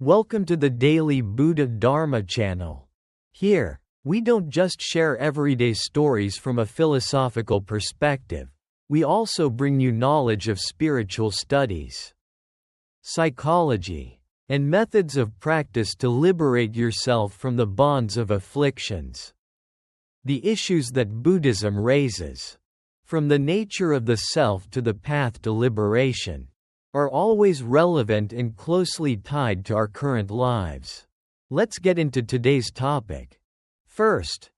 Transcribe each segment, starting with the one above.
Welcome to the Daily Buddha Dharma channel. Here, we don't just share everyday stories from a philosophical perspective, we also bring you knowledge of spiritual studies, psychology, and methods of practice to liberate yourself from the bonds of afflictions. The issues that Buddhism raises, from the nature of the self to the path to liberation, are always relevant and closely tied to our current lives. Let's get into today's topic. First,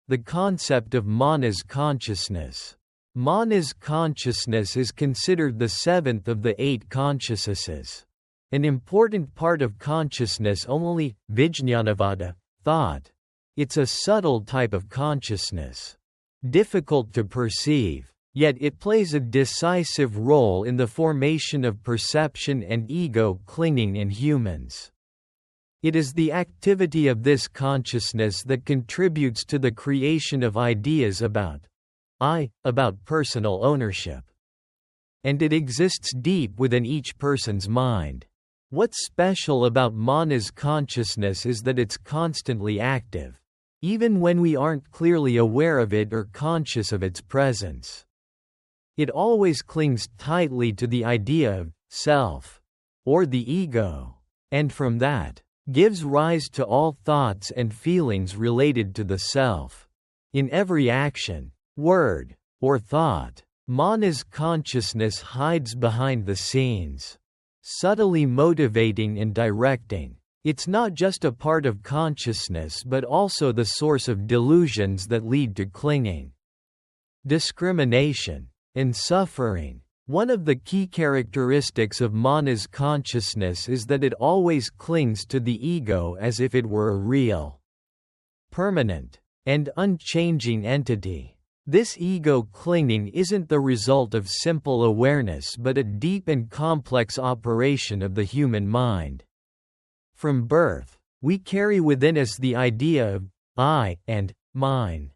the concept of manas consciousness. Manas consciousness is considered the seventh of the 8 consciousnesses. An important part of consciousness only, vijñanavada, thought. It's a subtle type of consciousness, difficult to perceive. Yet it plays a decisive role in the formation of perception and ego clinging in humans. It is the activity of this consciousness that contributes to the creation of ideas about personal ownership. And it exists deep within each person's mind. What's special about manas consciousness is that it's constantly active, even when we aren't clearly aware of it or conscious of its presence. It always clings tightly to the idea of self, or the ego, and from that, gives rise to all thoughts and feelings related to the self. In every action, word, or thought, manas consciousness hides behind the scenes, subtly motivating and directing. It's not just a part of consciousness but also the source of delusions that lead to clinging, discrimination, and suffering. One of the key characteristics of manas consciousness is that it always clings to the ego as if it were a real, permanent, and unchanging entity. This ego clinging isn't the result of simple awareness but a deep and complex operation of the human mind. From birth, we carry within us the idea of I and mine.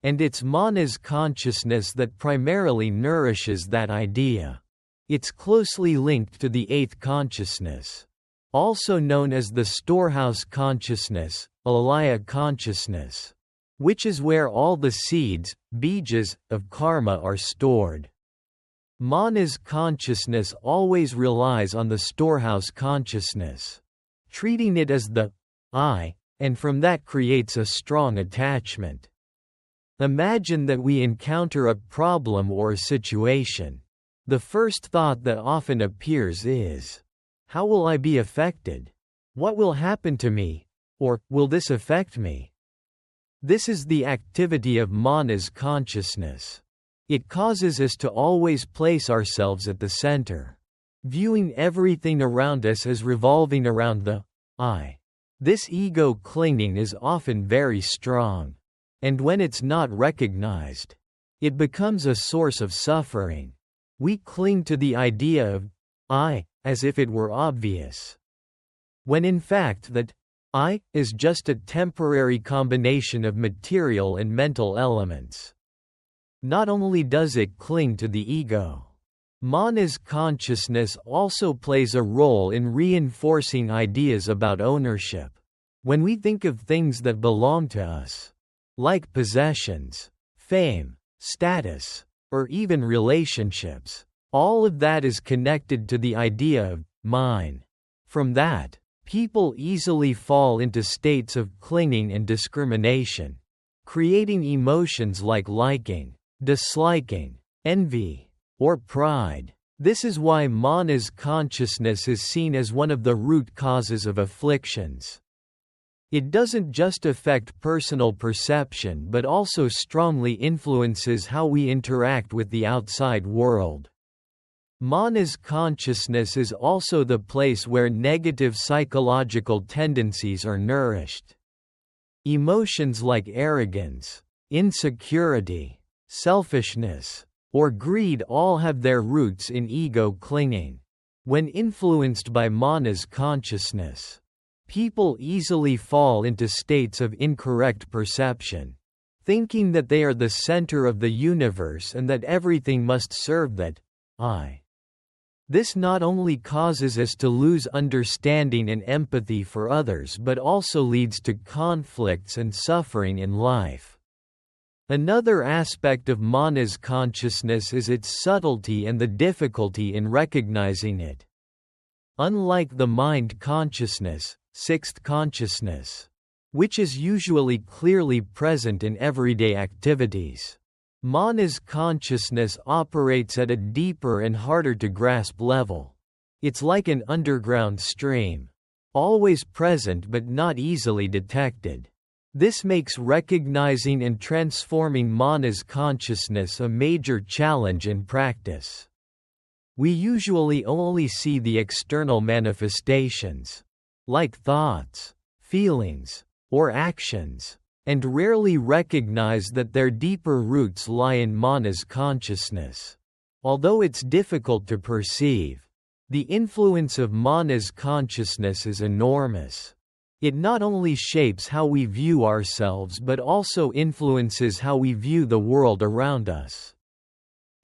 And it's manas consciousness that primarily nourishes that idea. It's closely linked to the 8th consciousness, also known as the storehouse consciousness, alaya consciousness, which is where all the seeds, bijas, of karma are stored. Manas consciousness always relies on the storehouse consciousness, treating it as the I, and from that creates a strong attachment. Imagine that we encounter a problem or a situation. The first thought that often appears is, how will I be affected? What will happen to me? Or, will this affect me? This is the activity of manas consciousness. It causes us to always place ourselves at the center, viewing everything around us as revolving around the I. This ego clinging is often very strong. And when it's not recognized, it becomes a source of suffering. We cling to the idea of I as if it were obvious, when in fact that I is just a temporary combination of material and mental elements. Not only does it cling to the ego, manas consciousness also plays a role in reinforcing ideas about ownership. When we think of things that belong to us, like possessions, fame, status, or even relationships, all of that is connected to the idea of mine. From that, people easily fall into states of clinging and discrimination, creating emotions like liking, disliking, envy, or pride. This is why manas consciousness is seen as one of the root causes of afflictions. It doesn't just affect personal perception but also strongly influences how we interact with the outside world. Manas consciousness is also the place where negative psychological tendencies are nourished. Emotions like arrogance, insecurity, selfishness, or greed all have their roots in ego clinging. When influenced by manas consciousness, people easily fall into states of incorrect perception, thinking that they are the center of the universe and that everything must serve that I. This not only causes us to lose understanding and empathy for others but also leads to conflicts and suffering in life. Another aspect of Mana's consciousness is its subtlety and the difficulty in recognizing it. Unlike the mind consciousness, sixth consciousness, which is usually clearly present in everyday activities, Mana's consciousness operates at a deeper and harder to grasp level. It's like an underground stream, always present but not easily detected. This makes recognizing and transforming Mana's consciousness a major challenge in practice. We usually only see the external manifestations, like thoughts, feelings, or actions, and rarely recognize that their deeper roots lie in Mana's consciousness. Although it's difficult to perceive, the influence of Mana's consciousness is enormous. It not only shapes how we view ourselves but also influences how we view the world around us.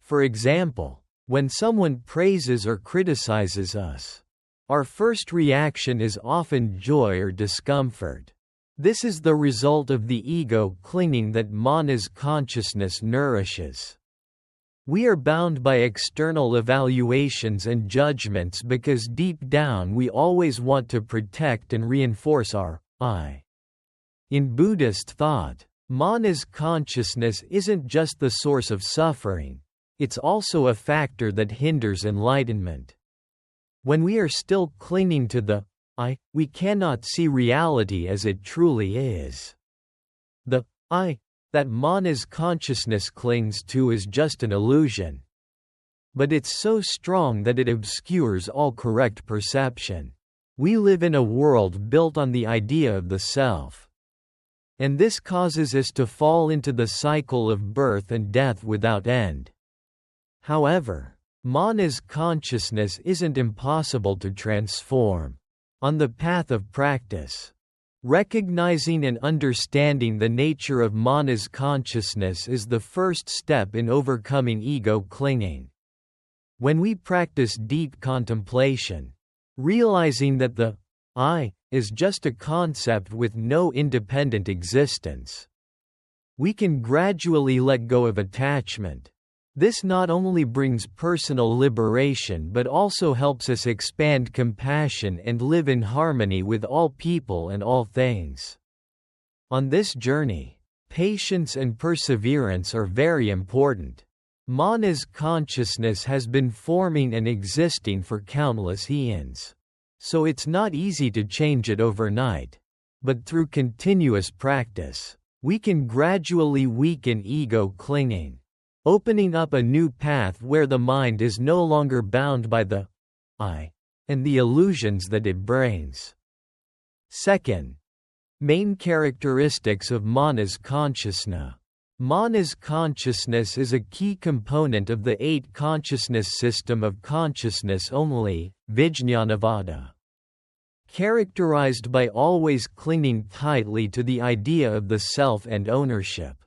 For example, when someone praises or criticizes us, our first reaction is often joy or discomfort. This is the result of the ego clinging that Mana's consciousness nourishes. We are bound by external evaluations and judgments because deep down we always want to protect and reinforce our I. In Buddhist thought, Mana's consciousness isn't just the source of suffering, it's also a factor that hinders enlightenment. When we are still clinging to the we cannot see reality as it truly is. The I that Mana's consciousness clings to is just an illusion. But it's so strong that it obscures all correct perception. We live in a world built on the idea of the self. And this causes us to fall into the cycle of birth and death without end. However, Mana's consciousness isn't impossible to transform. On the path of practice, recognizing and understanding the nature of Mana's consciousness is the first step in overcoming ego clinging. When we practice deep contemplation, realizing that the I is just a concept with no independent existence, we can gradually let go of attachment. This not only brings personal liberation but also helps us expand compassion and live in harmony with all people and all things. On this journey, patience and perseverance are very important. Mana's consciousness has been forming and existing for countless eons, so it's not easy to change it overnight. But through continuous practice, we can gradually weaken ego clinging, opening up a new path where the mind is no longer bound by the I and the illusions that it brings. Second, main characteristics of Mana's consciousness. Mana's consciousness is a key component of the 8 consciousness system of consciousness only, Vijñanavada, characterized by always clinging tightly to the idea of the self and ownership.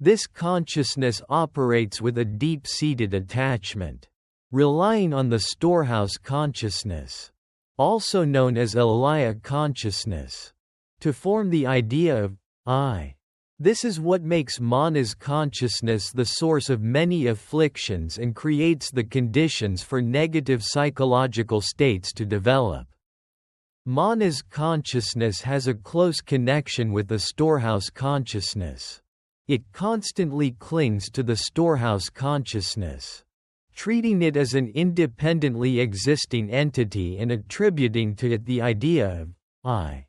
This consciousness operates with a deep-seated attachment, relying on the storehouse consciousness, also known as alaya consciousness, to form the idea of I. This is what makes Mana's consciousness the source of many afflictions and creates the conditions for negative psychological states to develop. Mana's consciousness has a close connection with the storehouse consciousness. It constantly clings to the storehouse consciousness, treating it as an independently existing entity and attributing to it the idea of I.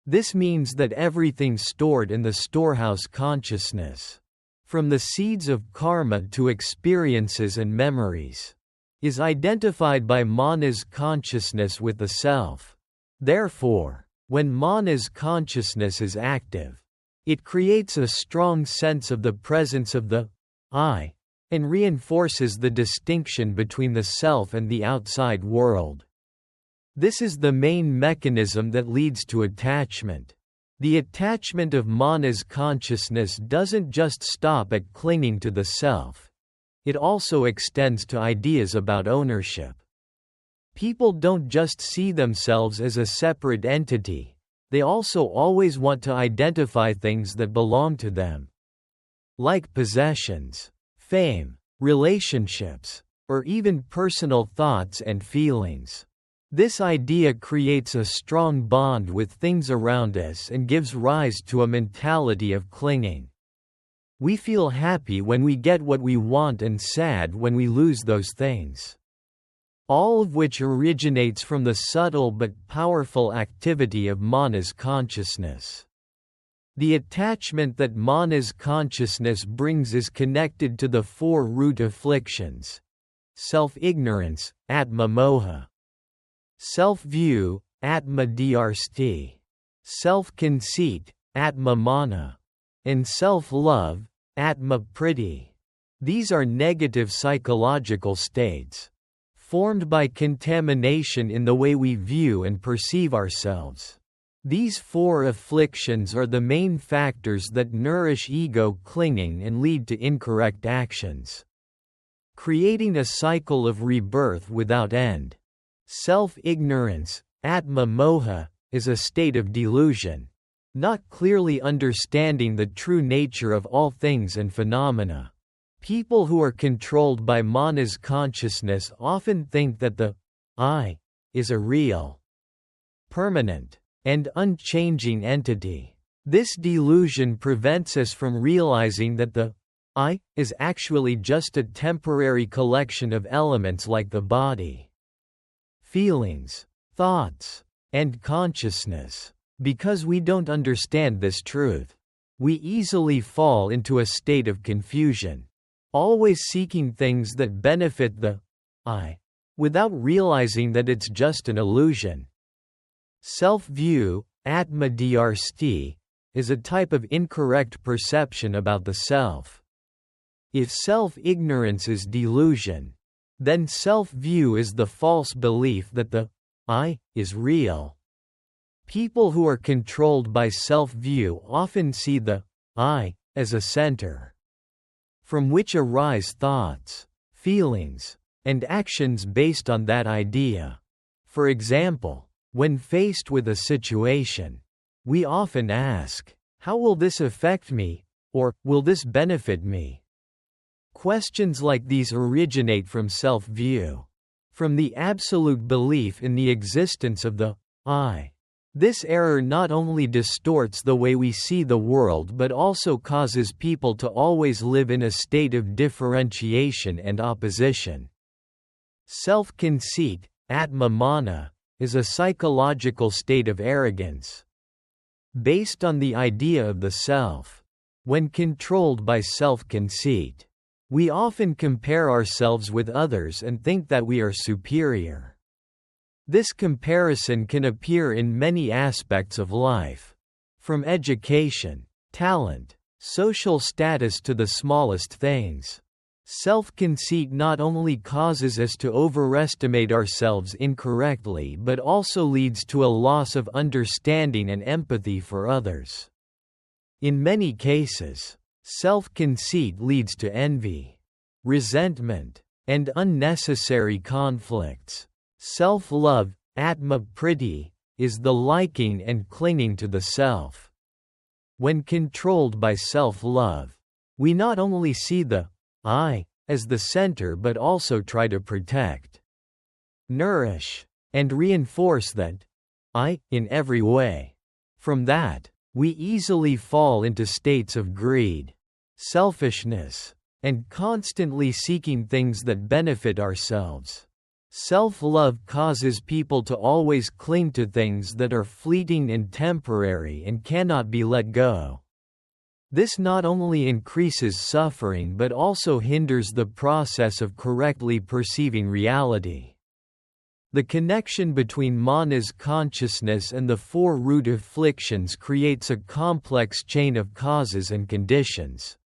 This means that everything stored in the storehouse consciousness, from the seeds of karma to experiences and memories, is identified by Mana's consciousness with the self. Therefore, when Mana's consciousness is active, it creates a strong sense of the presence of the I, and reinforces the distinction between the self and the outside world. This is the main mechanism that leads to attachment. The attachment of Mana's consciousness doesn't just stop at clinging to the self. it also extends to ideas about ownership. People don't just see themselves as a separate entity, they also always want to identify things that belong to them, like possessions, fame, relationships, or even personal thoughts and feelings. This idea creates a strong bond with things around us and gives rise to a mentality of clinging. We feel happy when we get what we want and sad when we lose those things. All of which originates from the subtle but powerful activity of manas consciousness. The attachment that manas consciousness brings is connected to the four root afflictions: self-ignorance, atma moha; self-view, atma drsti; self-conceit, atma mana; and self-love, atma priti. These are negative psychological states, formed by contamination in the way we view and perceive ourselves. These four afflictions are the main factors that nourish ego clinging and lead to incorrect actions, creating a cycle of rebirth without end. Self-ignorance, atma moha, is a state of delusion, not clearly understanding the true nature of all things and phenomena. People who are controlled by manas consciousness often think that the I is a real, permanent, and unchanging entity. This delusion prevents us from realizing that the I is actually just a temporary collection of elements like the body, feelings, thoughts, and consciousness. Because we don't understand this truth, we easily fall into a state of confusion, always seeking things that benefit the I, without realizing that it's just an illusion. Self-view, atma drsti, is a type of incorrect perception about the self. If self-ignorance is delusion, then self-view is the false belief that the I is real. People who are controlled by self-view often see the I as a center, from which arise thoughts, feelings, and actions based on that idea. For example, when faced with a situation, we often ask, "How will this affect me?" or "Will this benefit me?" Questions like these originate from self-view, from the absolute belief in the existence of the I. This error not only distorts the way we see the world but also causes people to always live in a state of differentiation and opposition. Self-conceit, atma mana, is a psychological state of arrogance, based on the idea of the self. When controlled by self-conceit, we often compare ourselves with others and think that we are superior. This comparison can appear in many aspects of life, from education, talent, social status to the smallest things. Self-conceit not only causes us to overestimate ourselves incorrectly but also leads to a loss of understanding and empathy for others. In many cases, self-conceit leads to envy, resentment, and unnecessary conflicts. Self-love, atma priti, is the liking and clinging to the self. When controlled by self-love, we not only see the I as the center but also try to protect, nourish, and reinforce that I in every way. From that, we easily fall into states of greed, selfishness, and constantly seeking things that benefit ourselves. Self-love causes people to always cling to things that are fleeting and temporary and cannot be let go. This not only increases suffering but also hinders the process of correctly perceiving reality. The connection between manas consciousness and the four root afflictions creates a complex chain of causes and conditions,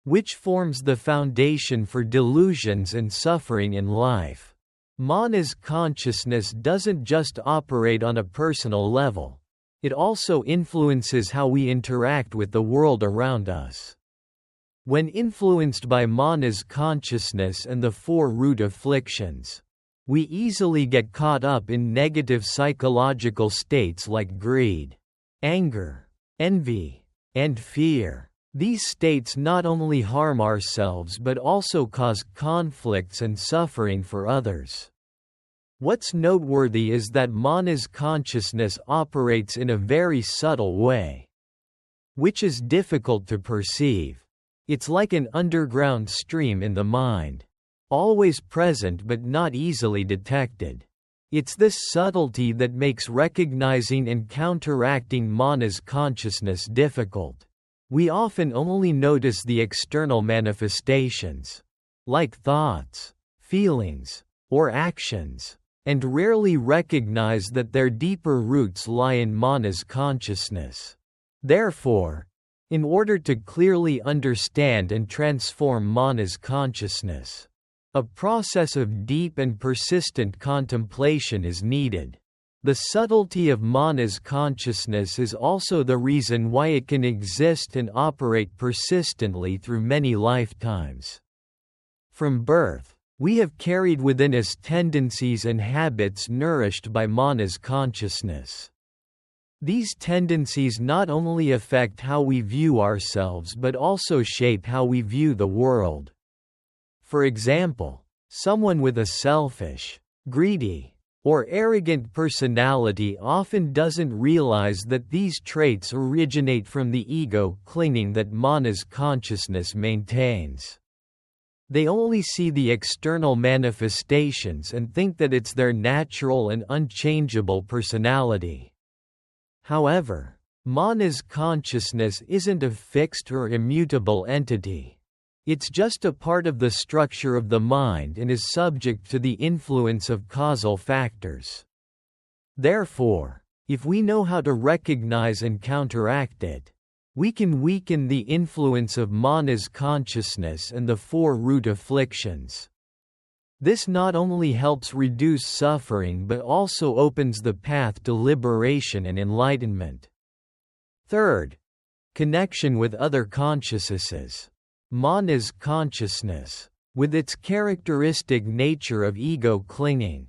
which forms the foundation for delusions and suffering in life. Manas consciousness doesn't just operate on a personal level, it also influences how we interact with the world around us. When influenced by manas consciousness and the four root afflictions, we easily get caught up in negative psychological states like greed, anger, envy, and fear. These states not only harm ourselves but also cause conflicts and suffering for others. What's noteworthy is that manas consciousness operates in a very subtle way, which is difficult to perceive. It's like an underground stream in the mind, always present but not easily detected. It's this subtlety that makes recognizing and counteracting manas consciousness difficult. We often only notice the external manifestations, like thoughts, feelings, or actions, and rarely recognize that their deeper roots lie in manas consciousness. Therefore, in order to clearly understand and transform manas consciousness, a process of deep and persistent contemplation is needed. The subtlety of manas consciousness is also the reason why it can exist and operate persistently through many lifetimes. From birth, we have carried within us tendencies and habits nourished by manas consciousness. These tendencies not only affect how we view ourselves but also shape how we view the world. For example, someone with a selfish, greedy, or arrogant personality often doesn't realize that these traits originate from the ego clinging that manas consciousness maintains. They only see the external manifestations and think that it's their natural and unchangeable personality. However, manas consciousness isn't a fixed or immutable entity. It's just a part of the structure of the mind and is subject to the influence of causal factors. Therefore, if we know how to recognize and counteract it, we can weaken the influence of manas consciousness and the four root afflictions. This not only helps reduce suffering but also opens the path to liberation and enlightenment. Third, connection with other consciousnesses. Manas consciousness, with its characteristic nature of ego clinging,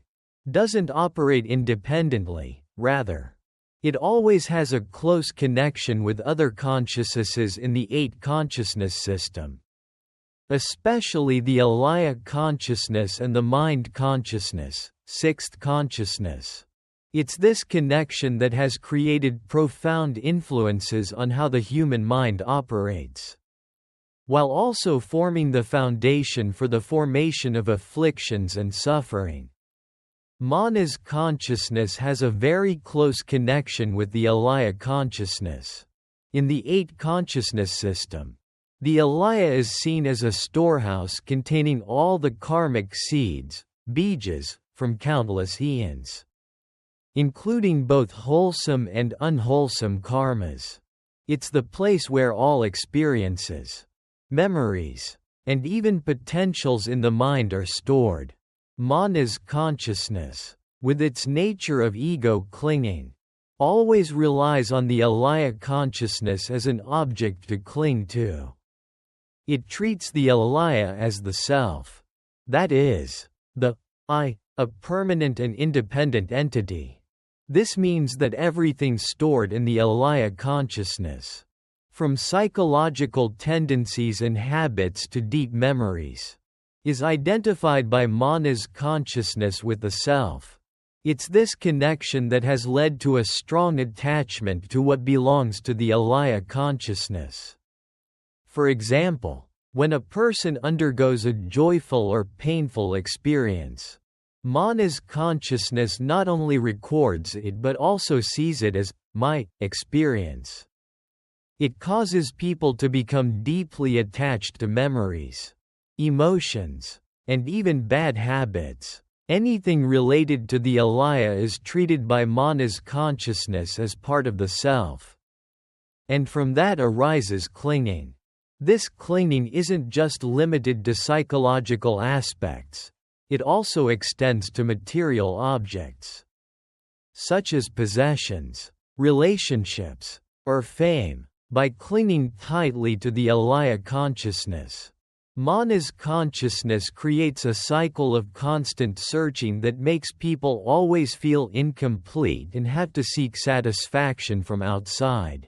doesn't operate independently, rather, it always has a close connection with other consciousnesses in the eight consciousness system, especially the alaya consciousness and the mind consciousness, sixth consciousness. It's this connection that has created profound influences on how the human mind operates, while also forming the foundation for the formation of afflictions and suffering. Manas consciousness has a very close connection with the alaya consciousness. In the eight consciousness system, the alaya is seen as a storehouse containing all the karmic seeds, bijas, from countless eons, including both wholesome and unwholesome karmas. It's the place where all experiences, memories, and even potentials in the mind are stored. Manas consciousness, with its nature of ego clinging, always relies on the alaya consciousness as an object to cling to. It treats the alaya as the self, that is, the I, a permanent and independent entity. This means that everything stored in the alaya consciousness, from psychological tendencies and habits to deep memories, is identified by manas consciousness with the self. It's this connection that has led to a strong attachment to what belongs to the alaya consciousness. For example, when a person undergoes a joyful or painful experience, manas consciousness not only records it but also sees it as my experience. It causes people to become deeply attached to memories, emotions, and even bad habits. Anything related to the alaya is treated by manas consciousness as part of the self. And from that arises clinging. This clinging isn't just limited to psychological aspects, it also extends to material objects, such as possessions, relationships, or fame. by clinging tightly to the alaya consciousness. Manas consciousness creates a cycle of constant searching that makes people always feel incomplete and have to seek satisfaction from outside.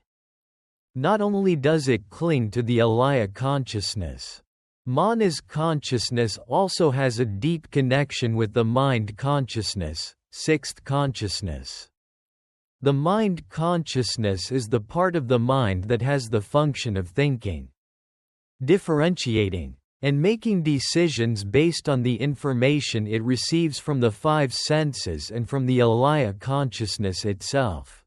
Not only does it cling to the alaya consciousness, manas consciousness also has a deep connection with the mind consciousness, sixth consciousness. The mind consciousness is the part of the mind that has the function of thinking, differentiating, and making decisions based on the information it receives from the five senses and from the alaya consciousness itself.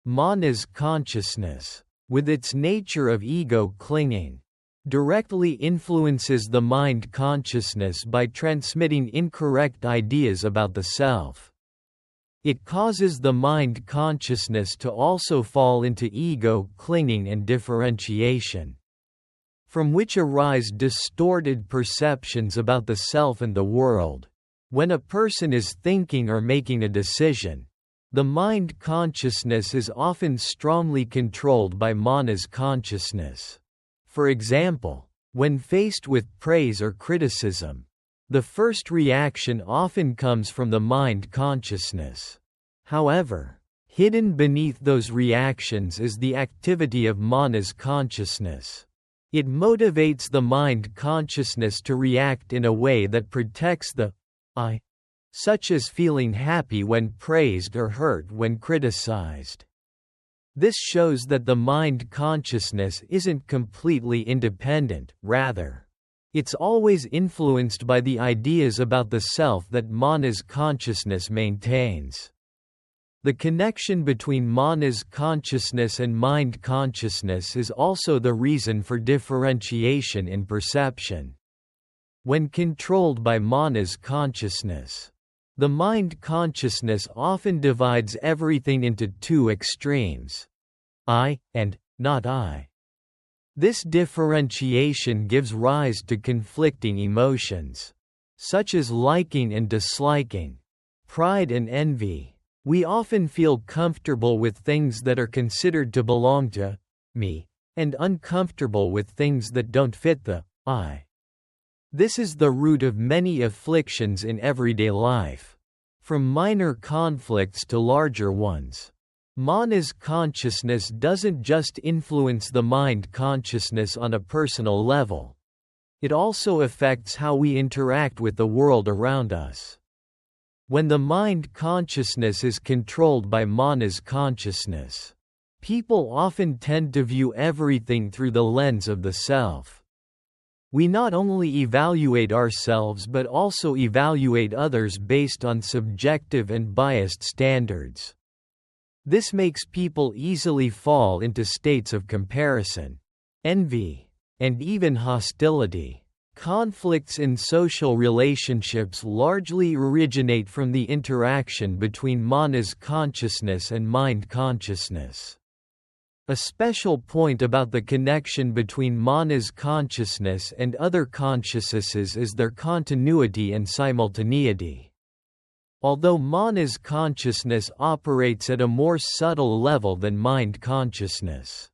Manas consciousness, with its nature of ego clinging, directly influences the mind consciousness by transmitting incorrect ideas about the self. It causes the mind consciousness to also fall into ego clinging and differentiation, from which arise distorted perceptions about the self and the world. When a person is thinking or making a decision, the mind consciousness is often strongly controlled by manas consciousness. For example, when faced with praise or criticism, the first reaction often comes from the mind consciousness. However, hidden beneath those reactions is the activity of manas consciousness. It motivates the mind consciousness to react in a way that protects the I, such as feeling happy when praised or hurt when criticized. This shows that the mind consciousness isn't completely independent, rather, it's always influenced by the ideas about the self that manas consciousness maintains. The connection between manas consciousness and mind consciousness is also the reason for differentiation in perception. When controlled by manas consciousness, the mind consciousness often divides everything into two extremes: I and not I. This differentiation gives rise to conflicting emotions, such as liking and disliking, pride and envy. We often feel comfortable with things that are considered to belong to me, and uncomfortable with things that don't fit the I. This is the root of many afflictions in everyday life, from minor conflicts to larger ones. Manas consciousness doesn't just influence the mind consciousness on a personal level. It also affects how we interact with the world around us. When the mind consciousness is controlled by manas consciousness, people often tend to view everything through the lens of the self. We not only evaluate ourselves but also evaluate others based on subjective and biased standards. This makes people easily fall into states of comparison, envy, and even hostility. Conflicts in social relationships largely originate from the interaction between manas consciousness and mind consciousness. A special point about the connection between manas consciousness and other consciousnesses is their continuity and simultaneity. Although manas consciousness operates at a more subtle level than mind consciousness,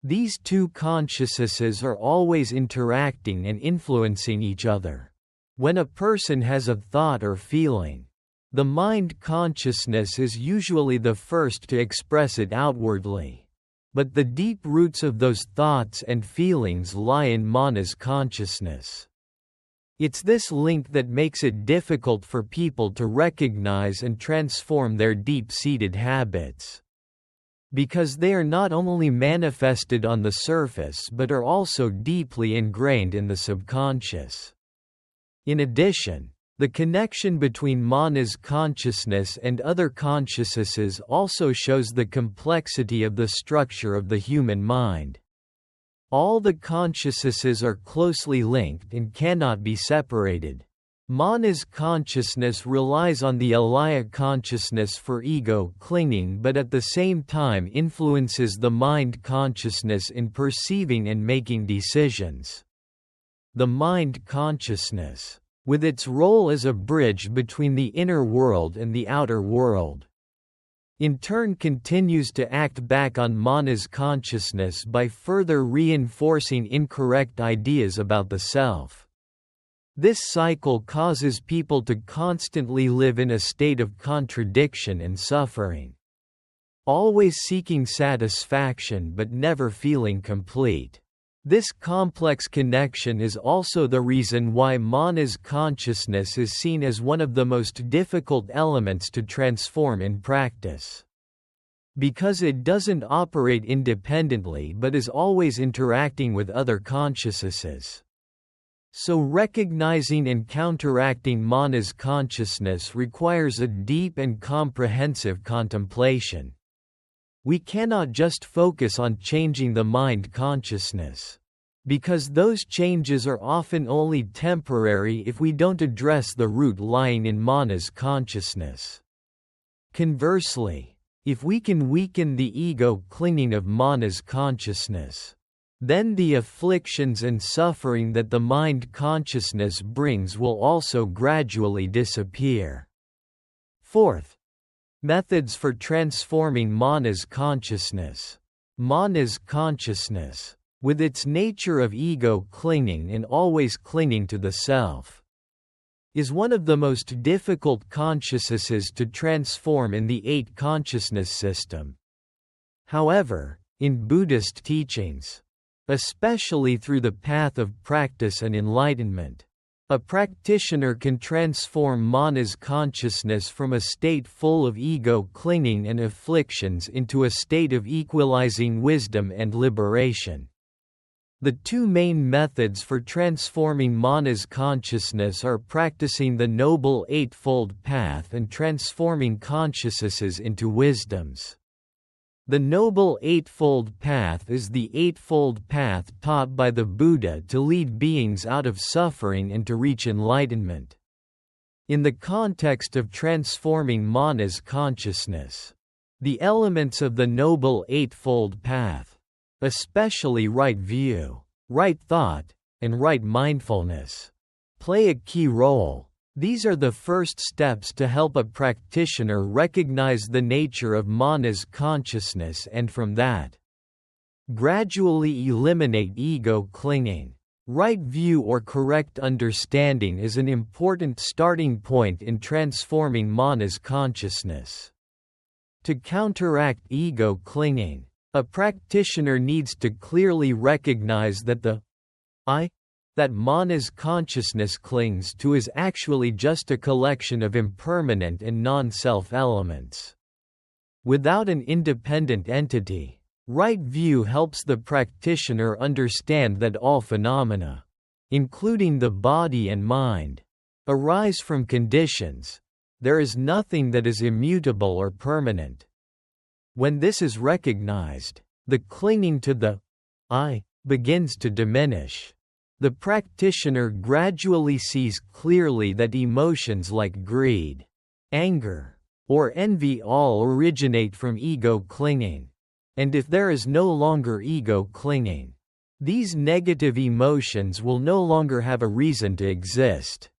these two consciousnesses are always interacting and influencing each other. When a person has a thought or feeling, the mind consciousness is usually the first to express it outwardly. But the deep roots of those thoughts and feelings lie in manas consciousness. It's this link that makes it difficult for people to recognize and transform their deep-seated habits, because they are not only manifested on the surface but are also deeply ingrained in the subconscious. In addition, the connection between manas consciousness and other consciousnesses also shows the complexity of the structure of the human mind. All the consciousnesses are closely linked and cannot be separated. Manas consciousness relies on the alaya consciousness for ego clinging but at the same time influences the mind consciousness in perceiving and making decisions. The mind consciousness, with its role as a bridge between the inner world and the outer world, in turn continues to act back on Mana's consciousness by further reinforcing incorrect ideas about the self. This cycle causes people to constantly live in a state of contradiction and suffering, always seeking satisfaction but never feeling complete. This complex connection is also the reason why Mana's consciousness is seen as one of the most difficult elements to transform in practice. Because it doesn't operate independently but is always interacting with other consciousnesses. So recognizing and counteracting Mana's consciousness requires a deep and comprehensive contemplation. We cannot just focus on changing the mind consciousness, because those changes are often only temporary if we don't address the root lying in Mana's consciousness. Conversely, if we can weaken the ego clinging of Mana's consciousness, then the afflictions and suffering that the mind consciousness brings will also gradually disappear. Fourth, methods for transforming Mana's consciousness. Mana's consciousness, with its nature of ego clinging and always clinging to the self, is one of the most difficult consciousnesses to transform in the 8 consciousness system. However, in Buddhist teachings, especially through the path of practice and enlightenment, a practitioner can transform Mana's consciousness from a state full of ego clinging and afflictions into a state of equalizing wisdom and liberation. The 2 main methods for transforming Mana's consciousness are practicing the Noble Eightfold Path and transforming consciousnesses into wisdoms. The Noble Eightfold Path is the Eightfold Path taught by the Buddha to lead beings out of suffering and to reach enlightenment. In the context of transforming Mana's consciousness, the elements of the Noble Eightfold Path, especially right view, right thought, and right mindfulness, play a key role. These are the first steps to help a practitioner recognize the nature of Mana's consciousness and from that, gradually eliminate ego clinging. Right view or correct understanding is an important starting point in transforming Mana's consciousness. To counteract ego clinging, a practitioner needs to clearly recognize that the I that Mana's consciousness clings to is actually just a collection of impermanent and non-self elements. Without an independent entity, right view helps the practitioner understand that all phenomena, including the body and mind, arise from conditions. There is nothing that is immutable or permanent. When this is recognized, the clinging to the I begins to diminish. The practitioner gradually sees clearly that emotions like greed, anger, or envy all originate from ego clinging. And if there is no longer ego clinging, these negative emotions will no longer have a reason to exist.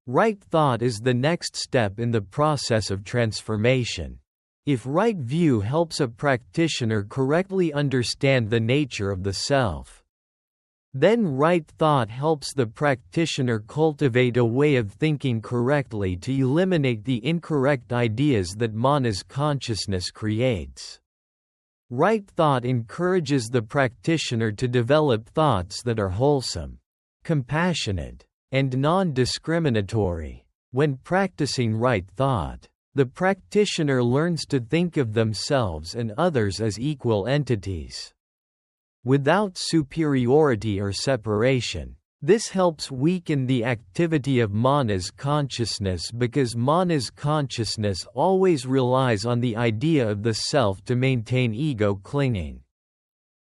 Right thought is the next step in the process of transformation. If right view helps a practitioner correctly understand the nature of the self, then right thought helps the practitioner cultivate a way of thinking correctly to eliminate the incorrect ideas that Mana's consciousness creates. Right thought encourages the practitioner to develop thoughts that are wholesome, compassionate, and non-discriminatory. When practicing right thought, the practitioner learns to think of themselves and others as equal entities, without superiority or separation. This helps weaken the activity of Mana's consciousness because Mana's consciousness always relies on the idea of the self to maintain ego clinging.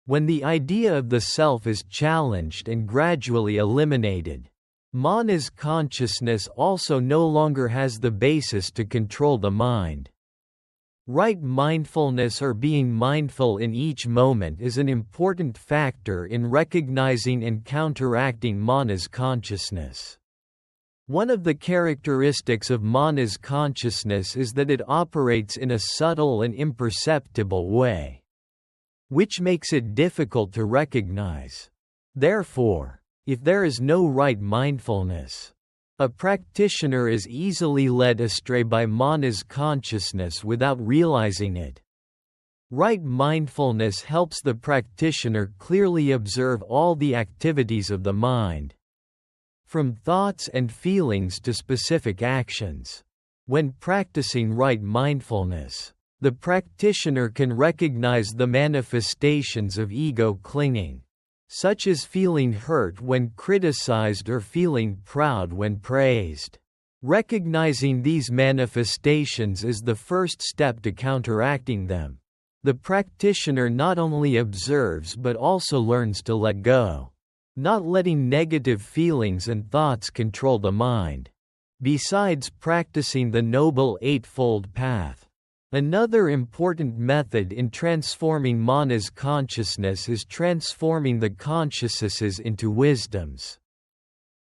When the idea of the self is challenged and gradually eliminated, Mana's consciousness also no longer has the basis to control the mind. Right mindfulness or being mindful in each moment is an important factor in recognizing and counteracting Mana's consciousness. One of the characteristics of Manas consciousness is that it operates in a subtle and imperceptible way, which makes it difficult to recognize. Therefore, if there is no right mindfulness, a practitioner is easily led astray by Manas consciousness without realizing it. Right mindfulness helps the practitioner clearly observe all the activities of the mind, from thoughts and feelings to specific actions. When practicing right mindfulness, the practitioner can recognize the manifestations of ego clinging, such as feeling hurt when criticized or feeling proud when praised. Recognizing these manifestations is the first step to counteracting them. The practitioner not only observes but also learns to let go, not letting negative feelings and thoughts control the mind. Besides practicing the Noble Eightfold Path, another important method in transforming Manas consciousness is transforming the consciousnesses into wisdoms.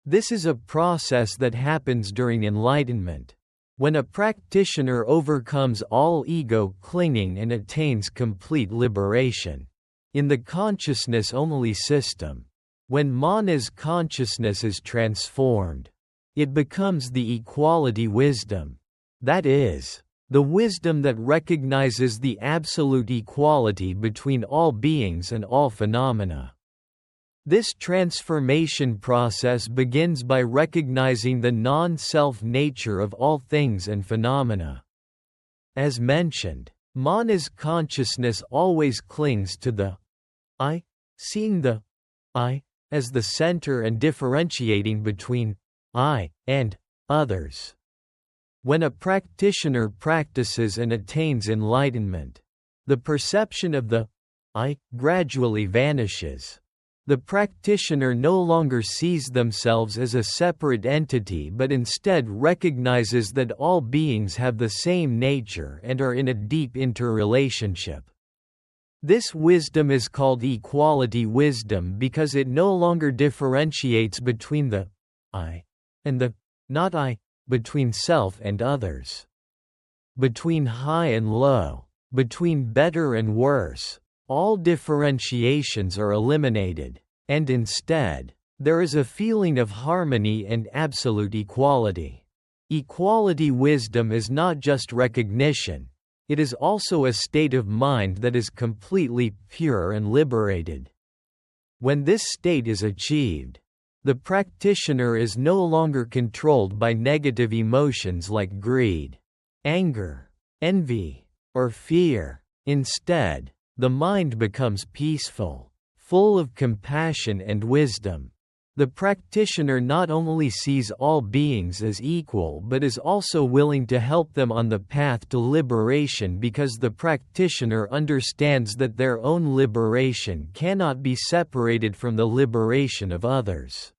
This is a process that happens during enlightenment, when a practitioner overcomes all ego clinging and attains complete liberation. In the consciousness-only system, when Manas consciousness is transformed, it becomes the equality wisdom. That is, the wisdom that recognizes the absolute equality between all beings and all phenomena. This transformation process begins by recognizing the non-self nature of all things and phenomena. As mentioned, Manas consciousness always clings to the I, seeing the I as the center and differentiating between I and others. When a practitioner practices and attains enlightenment, the perception of the I gradually vanishes. The practitioner no longer sees themselves as a separate entity but instead recognizes that all beings have the same nature and are in a deep interrelationship. This wisdom is called equality wisdom because it no longer differentiates between the I and the not I, between self and others, between high and low, between better and worse. All differentiations are eliminated, and instead, there is a feeling of harmony and absolute equality. Equality wisdom is not just recognition, it is also a state of mind that is completely pure and liberated. When this state is achieved, the practitioner is no longer controlled by negative emotions like greed, anger, envy, or fear. Instead, the mind becomes peaceful, full of compassion and wisdom. The practitioner not only sees all beings as equal but is also willing to help them on the path to liberation because the practitioner understands that their own liberation cannot be separated from the liberation of others.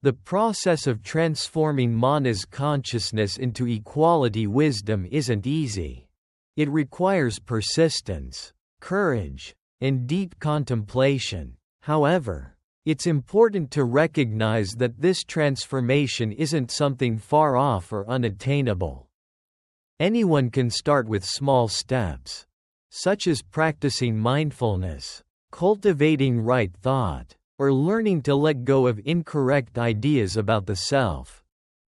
The process of transforming Manas consciousness into equality wisdom isn't easy. It requires persistence, courage, and deep contemplation. However, it's important to recognize that this transformation isn't something far off or unattainable. Anyone can start with small steps, such as practicing mindfulness, cultivating right thought, or learning to let go of incorrect ideas about the self.